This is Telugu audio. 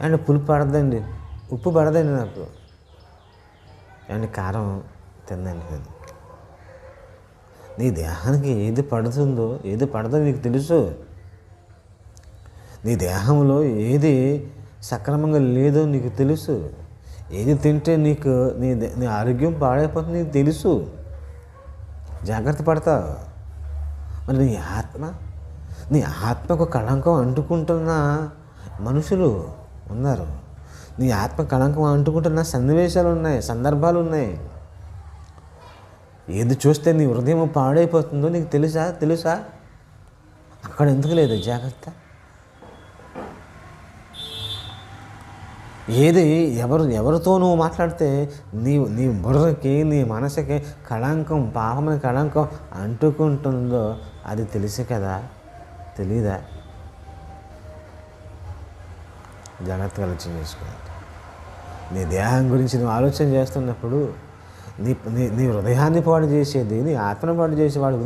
అండ్ పులుపు పడదండి, ఉప్పు పడదండి నాకు, అండ్ కారం తిందండి నేను. నీ దేహానికి ఏది పడుతుందో ఏది పడదో నీకు తెలుసు. నీ దేహంలో ఏది సక్రమంగా లేదో నీకు తెలుసు. ఏది తింటే నీకు నీ ఆరోగ్యం పాడైపోతుంది నీకు తెలుసు. జాగ్రత్త పడతావు. మరి నీ ఆత్మకు కళంకం అంటుకుంటున్న మనుషులు ఉన్నారు. నీ ఆత్మ కళంకం అంటుకుంటున్న సన్నివేశాలు ఉన్నాయి, సందర్భాలు ఉన్నాయి. ఏది చూస్తే నీ హృదయం పాడైపోతుందో నీకు తెలుసా? అక్కడ ఎందుకు లేదు జాగ్రత్త? ఏది ఎవరితో నువ్వు మాట్లాడితే నీ బుర్రకి నీ మనసుకి కళంకం, పాపమైన కళంకం అంటుకుంటుందో అది తెలుసు కదా, తెలీదా? జాగ్రత్తగా ఆలోచన చేసుకోవాలి. నీ దేహం గురించి నువ్వు ఆలోచన చేస్తున్నప్పుడు నీ హృదయాన్ని పాడు చేసేది, నీ ఆత్మను పాడు చేసేవాడు